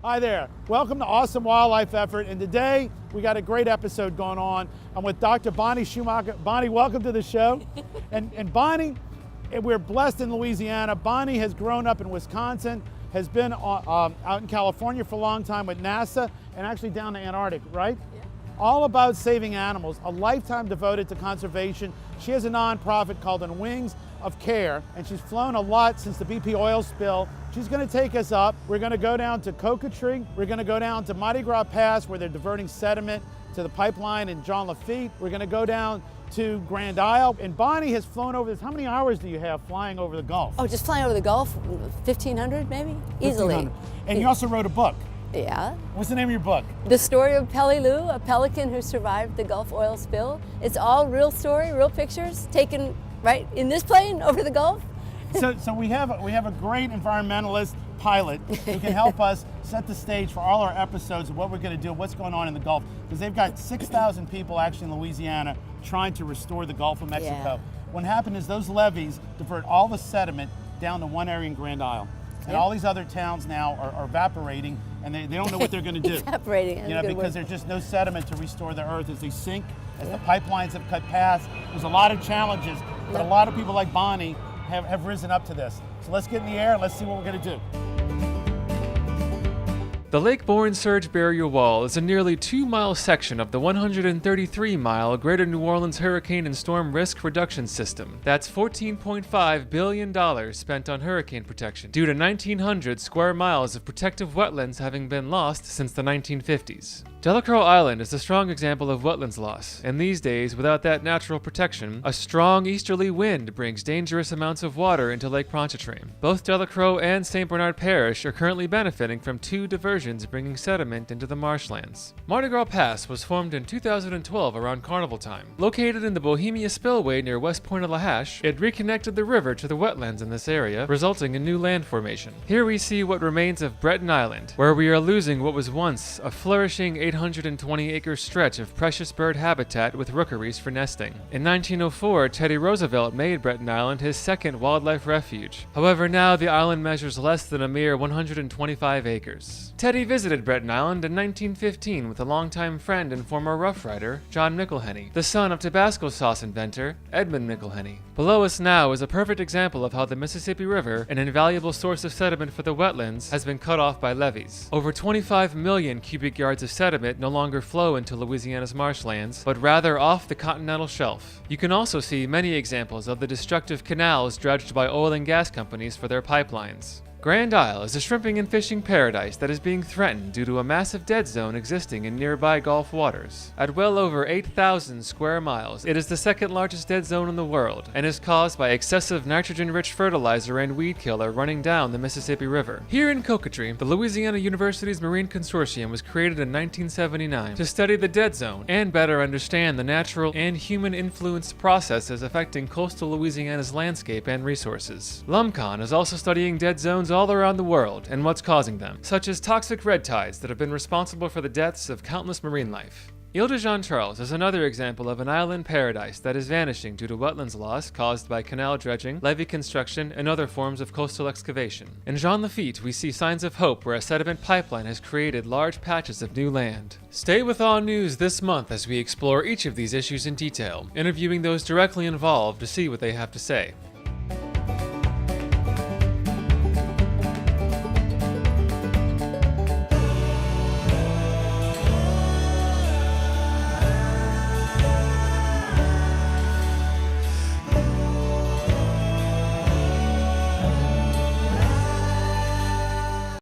Hi there. Welcome to Awesome Wildlife Effort. And today we got a great episode going on. I'm with Dr. Bonny Schumaker. Bonny, welcome to the show. and Bonny, we're blessed in Louisiana. Bonny has grown up in Wisconsin, has been out in California for a long time with NASA, and actually down to Antarctic, right? Yeah. All about saving animals, a lifetime devoted to conservation. She has a nonprofit called On Wings of Care, and she's flown a lot since the BP oil spill. She's going to take us up. We're going to go down to Coquetry. We're going to go down to Mardi Gras Pass, where they're diverting sediment to the pipeline in Jean Lafitte. We're going to go down to Grand Isle. And Bonny has flown over this. How many hours do you have flying over the Gulf? Oh, just flying over the Gulf, 1,500 maybe? Easily. 1,500. And you also wrote a book. Yeah. What's the name of your book? The story of Pelican, a pelican who survived the Gulf oil spill. It's all real story, real pictures taken right in this plane over the Gulf. So we have a great environmentalist pilot who can help us set the stage for all our episodes of what we're going to do, what's going on in the Gulf, because they've got 6,000 people actually in Louisiana trying to restore the Gulf of Mexico. Yeah. What happened is those levees divert all the sediment down to one area in Grand Isle. And all these other towns now are evaporating, and they don't know what they're going to do. Evaporating. Because there's just no sediment to restore the earth as they sink, as the pipelines have cut past. There's a lot of challenges, but a lot of people like Bonny have risen up to this. So let's get in the air and let's see what we're going to do. The Lake Borgne Surge Barrier Wall is a nearly 2-mile section of the 133-mile Greater New Orleans Hurricane and Storm Risk Reduction System. That's $14.5 billion spent on hurricane protection, due to 1,900 square miles of protective wetlands having been lost since the 1950s. Delacroix Island is a strong example of wetlands loss, and these days, without that natural protection, a strong easterly wind brings dangerous amounts of water into Lake Pontchartrain. Both Delacroix and St. Bernard Parish are currently benefiting from two diversions bringing sediment into the marshlands. Mardi Gras Pass was formed in 2012 around carnival time. Located in the Bohemia Spillway near West Point of La Hache, it reconnected the river to the wetlands in this area, resulting in new land formation. Here we see what remains of Breton Island, where we are losing what was once a flourishing 820-acre stretch of precious bird habitat with rookeries for nesting. In 1904, Teddy Roosevelt made Breton Island his second wildlife refuge. However, now the island measures less than a mere 125 acres. Teddy visited Breton Island in 1915 with a longtime friend and former Rough Rider, John McIlhenny, the son of Tabasco sauce inventor Edmund McIlhenny. Below us now is a perfect example of how the Mississippi River, an invaluable source of sediment for the wetlands, has been cut off by levees. Over 25 million cubic yards of sediment no longer flow into Louisiana's marshlands, but rather off the continental shelf. You can also see many examples of the destructive canals dredged by oil and gas companies for their pipelines. Grand Isle is a shrimping and fishing paradise that is being threatened due to a massive dead zone existing in nearby Gulf waters. At well over 8,000 square miles, it is the second largest dead zone in the world, and is caused by excessive nitrogen-rich fertilizer and weed killer running down the Mississippi River. Here in Coquetry, the Louisiana University's Marine Consortium was created in 1979 to study the dead zone and better understand the natural and human-influenced processes affecting coastal Louisiana's landscape and resources. LUMCON is also studying dead zones all around the world and what's causing them, such as toxic red tides that have been responsible for the deaths of countless marine life. Ile de Jean Charles is another example of an island paradise that is vanishing due to wetlands loss caused by canal dredging, levee construction, and other forms of coastal excavation. In Jean Lafitte, we see signs of hope where a sediment pipeline has created large patches of new land. Stay with Awe News this month as we explore each of these issues in detail, interviewing those directly involved to see what they have to say.